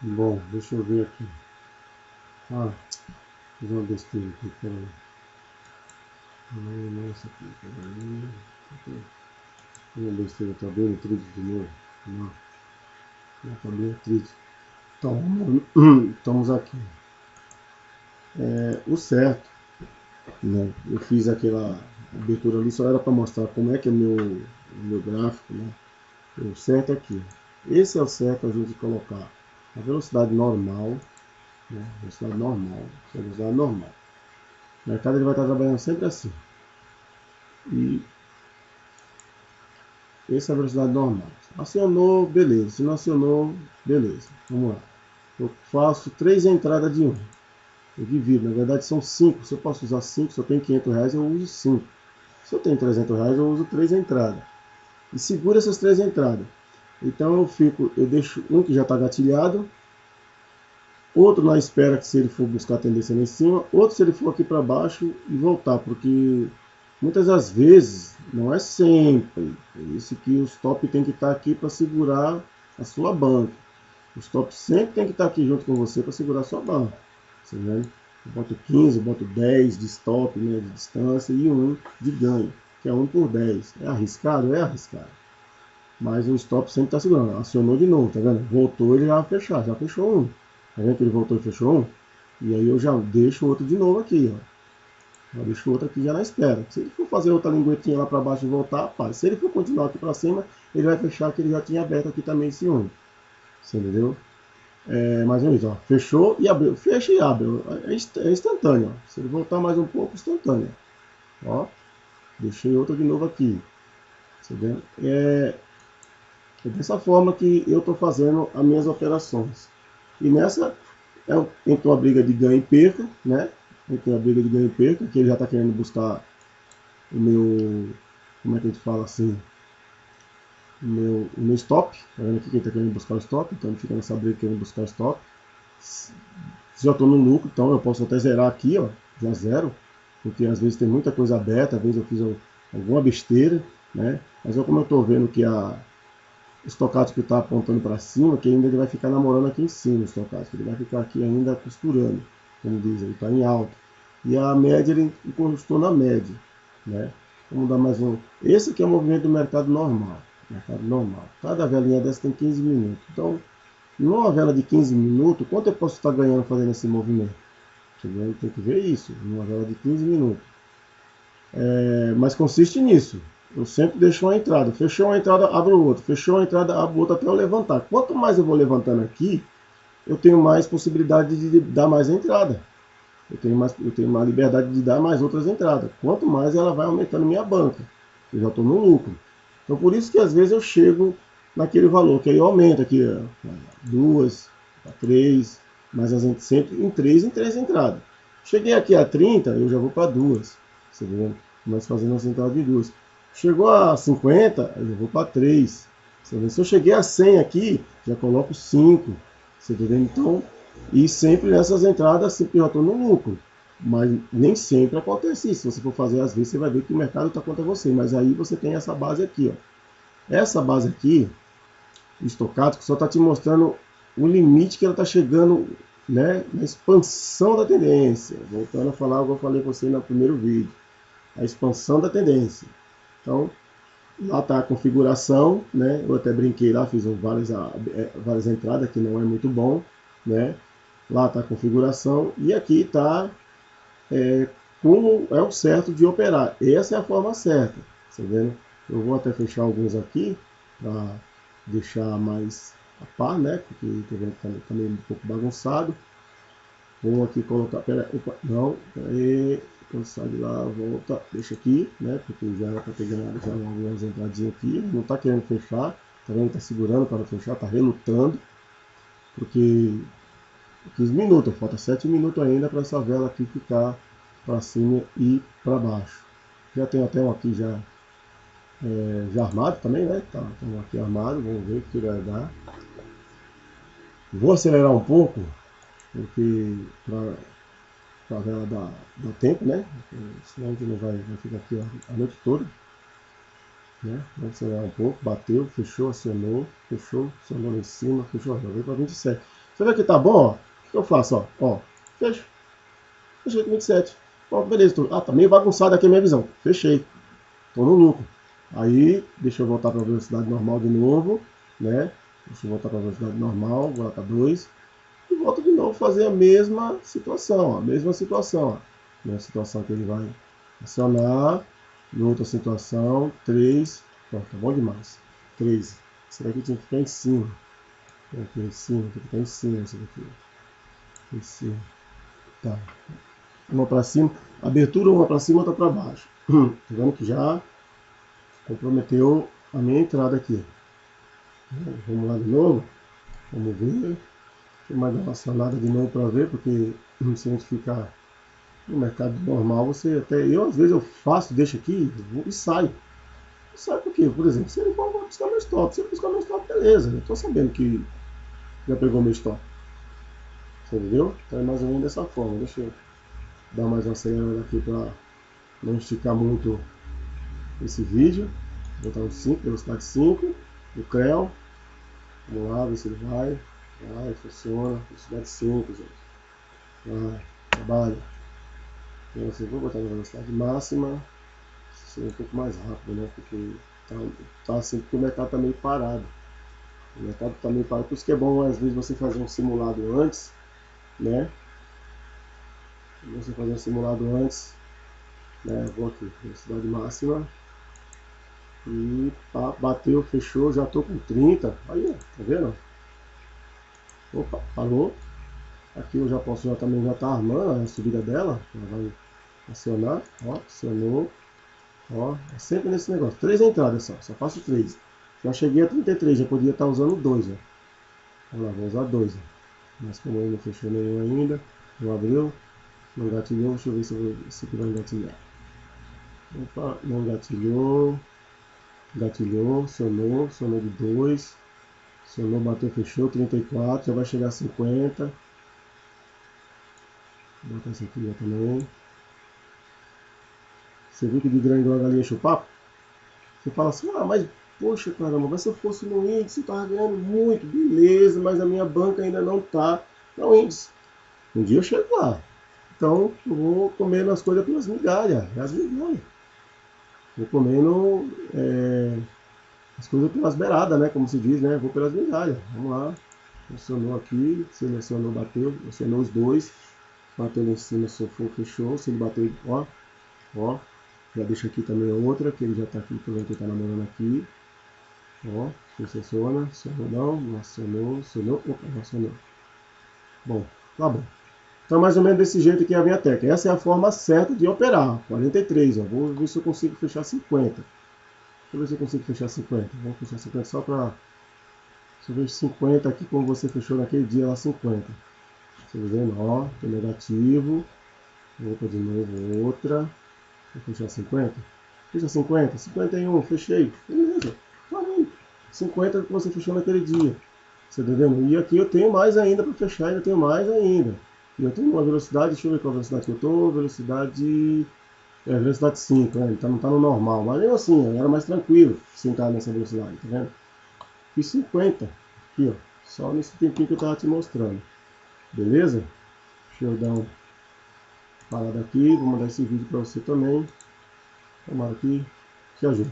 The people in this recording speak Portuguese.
Bom, deixa eu ver aqui. Ah, fiz uma besteira aqui, peraí. Nossa, aqui, peraí. Fiz uma besteira, tá abrindo trilho de novo. Não tá abrindo trilho. Então, estamos aqui. O certo, né? Eu fiz aquela abertura ali, só era para mostrar como é que é o meu gráfico, né? O certo é aqui. Esse é o certo a gente colocar a velocidade normal, né? Velocidade normal, velocidade normal. O mercado ele vai estar trabalhando sempre assim. E essa é a velocidade normal. Acionou, beleza. Se não acionou, beleza. Vamos lá. Eu faço 3 entradas de 1. Eu divido. Na verdade são 5. Se eu posso usar 5, se eu tenho R$ 500, eu uso 5. Se eu tenho R$ 300, eu uso 3 entradas. E seguro essas 3 entradas. Então eu deixo um que já está gatilhado, outro na espera que se ele for buscar a tendência lá em cima, outro se ele for aqui para baixo e voltar, porque muitas das vezes, não é sempre, é isso que o stop tem que estar aqui para segurar a sua banca. O stop sempre tem que estar aqui junto com você para segurar a sua banca. Você vê? Eu boto 15, eu boto 10 de stop, né, de distância e 1 de ganho, que é 1 por 10. É arriscado? É arriscado. Mas o stop sempre está segurando. Acionou de novo, tá vendo? Voltou, ele já vai fechar, já fechou um. Tá vendo que ele voltou e fechou um? E aí eu já deixo outro de novo aqui, ó. Já deixo outro aqui já na espera. Se ele for fazer outra linguetinha lá para baixo e voltar, paz. Se ele for continuar aqui para cima, ele vai fechar que ele já tinha aberto aqui também esse um. Você entendeu? Mais um isso, ó. Fechou e abriu. Fecha e abre. É instantâneo, ó. Se ele voltar mais um pouco, instantâneo. Ó. Deixei outro de novo aqui. Você vê? É dessa forma que eu estou fazendo as minhas operações. E nessa entrou a briga de ganho e perca, né? Entrou a briga de ganho e perca, que ele já está querendo buscar o meu, como é que a gente fala assim, o meu stop. Tá vendo aqui que ele está querendo buscar o stop, então ele fica nessa briga querendo buscar o stop. Se eu estou no lucro, então eu posso até zerar aqui, ó, já zero, porque às vezes tem muita coisa aberta, às vezes eu fiz alguma besteira, né? Mas como eu estou vendo que o estocástico está apontando para cima, que ainda ele vai ficar namorando aqui em cima, o estocástico. Ele vai ficar aqui ainda costurando, como diz, ele está em alta. E a média, ele encostou na média. Né? Vamos dar mais um. Esse aqui é o movimento do mercado normal. Mercado normal. Cada velinha dessa tem 15 minutos. Então, numa vela de 15 minutos, quanto eu posso estar ganhando fazendo esse movimento? Tem que ver isso, numa vela de 15 minutos. Mas consiste nisso. Eu sempre deixo uma entrada. Fechou uma entrada, abro outra. Fechou uma entrada, abro outra até eu levantar. Quanto mais eu vou levantando aqui, eu tenho mais possibilidade de dar mais entrada. Eu tenho mais liberdade de dar mais outras entradas. Quanto mais ela vai aumentando minha banca. Eu já estou no lucro. Então por isso que às vezes eu chego naquele valor, que aí eu aumento aqui, duas, três, mas a gente sempre em três entradas. Cheguei aqui a 30, eu já vou para duas. Você vê? Começo fazendo uma entradas de duas. Chegou a 50, eu já vou para 3. Se eu cheguei a 100 aqui, já coloco 5. Você entendeu? Então, e sempre nessas entradas, sempre eu estou no lucro. Mas nem sempre acontece isso. Se você for fazer, às vezes você vai ver que o mercado está contra você. Mas aí você tem essa base aqui. Ó. Essa base aqui, o estocástico, só está te mostrando o limite que ela está chegando, né, na expansão da tendência. Voltando a falar o que eu falei para você no primeiro vídeo. A expansão da tendência. Então, lá está a configuração, né? Eu até brinquei lá, fiz várias entradas, que não é muito bom, né? Lá está a configuração e aqui está como é o certo de operar. Essa é a forma certa, tá vendo? Eu vou até fechar alguns aqui para deixar mais a par, né? Porque tô vendo que tá meio um pouco bagunçado. Vou aqui colocar, opa, não, peraí, quando sai de lá, volta, deixa aqui, né? Porque já tá pegando já algumas entradinhas aqui, não tá querendo fechar, tá vendo? Tá segurando para fechar, tá relutando, porque 15 minutos, falta 7 minutos ainda para essa vela aqui ficar para cima e para baixo. Já tem até um aqui já armado também, né? Tá, tem um aqui armado, vamos ver o que vai dar. Vou acelerar um pouco, porque para a vela dar tempo, né? Senão a gente não vai ficar aqui a noite toda. Né? Vamos acelerar um pouco, bateu, fechou, acionou lá em cima, fechou, já veio para 27. Você vê que tá bom, ó. O que eu faço, ó? Ó, fecho. Fechei com 27. Pronto, beleza. Ah, tá meio bagunçado aqui a minha visão. Fechei. Tô no lucro. Aí, deixa eu voltar para a velocidade normal de novo, né? Deixa eu voltar para a velocidade normal, vou lá para 2. E volto de novo fazer a mesma situação, ó. Mesma situação, ó. Mesma situação que ele vai acionar. Em outra situação, 3. Pronto, tá bom demais. 3. Esse daqui tinha que ficar em cima. Aqui em cima, tem que ficar em cima esse daqui. Em cima. Tá. Uma para cima. Abertura, uma para cima, outra para baixo. Tá vendo que já comprometeu a minha entrada aqui. Vamos lá de novo. Vamos ver. Deixa eu mais dar uma acionada de novo para ver, porque se a gente ficar no mercado normal, você até. Eu às vezes eu faço, deixo aqui e saio. E saio por quê? Por exemplo, se ele for buscar meu stop, se ele buscar meu stop, beleza. Eu estou sabendo que já pegou meu stop. Você entendeu? Então é mais ou menos dessa forma. Deixa eu dar mais uma acelerada aqui para não esticar muito esse vídeo. Vou botar um 5, velocidade 5. O CREL. Vamos lá, ver se ele vai. Vai, funciona. Velocidade 5, gente. Vai, trabalha. Então, assim, vou botar na velocidade máxima. Ser um pouco mais rápido, né? Porque tá assim, porque o mercado tá meio parado. O mercado tá meio parado. Por isso que é bom, às vezes, você fazer um simulado antes, né? Você fazer um simulado antes, né? Vou aqui, velocidade máxima. E pá, bateu, fechou, já tô com 30. Aí, ó, tá vendo? Opa, parou. Aqui eu já posso, já também já tá armando a subida dela. Ela vai acionar, ó, acionou. Ó, é sempre nesse negócio. 3 entradas só faço 3. Já cheguei a 33, já podia estar usando 2, ó. Vamos lá, vou usar 2, ó. Mas como ele não fechou nenhum ainda, não abriu, não gatilhou, deixa eu ver se esse aqui vai engatilhar. Opa, não gatilhou. Gatilhou, acionou de 2. Acionou, bateu, fechou, 34, já vai chegar a 50. Vou botar esse aqui já também. Você viu que de grande igual a galinha enche o papo? Você fala assim, ah, mas poxa caramba, mas se eu fosse no índice, eu estava ganhando muito, beleza, mas a minha banca ainda não está no índice. Um dia eu chego lá. Então eu vou comendo as coisas pelas migalhas, as migalhas. Vou comendo as coisas pelas beiradas, né? Como se diz, né? Vou pelas migalhas. Vamos lá. Funcionou aqui, selecionou, bateu, acionou os dois. Bateu lá em cima, sofreu, fechou. Se ele bater, ó. Já deixa aqui também outra, que ele já está aqui, que está namorando aqui. Ó, funciona, acionou não acionou, opa, não acionou. Bom, tá bom. Então mais ou menos desse jeito aqui é a minha técnica. Essa é a forma certa de operar. 43, ó. Vou ver se eu consigo fechar 50. Deixa eu ver se eu consigo fechar 50. Vamos fechar 50 só para... Se eu vejo 50 aqui como você fechou naquele dia lá 50. Você vendo, ó, tô negativo. Opa, de novo outra. Vou fechar 50. Fecha 50, 51, fechei. Beleza, parei. 50 que você fechou naquele dia. Você tá entendendo? E aqui eu tenho mais ainda para fechar, ainda tenho mais ainda. E eu tenho uma velocidade, deixa eu ver qual velocidade que eu tô. Velocidade 5, né? Então não tá no normal. Mas mesmo assim, era mais tranquilo sentar nessa velocidade, tá vendo? Fiz 50 aqui, ó. Só nesse tempinho que eu tava te mostrando. Beleza? Deixa eu dar uma parada aqui. Vou mandar esse vídeo para você também. Tomara que te ajude.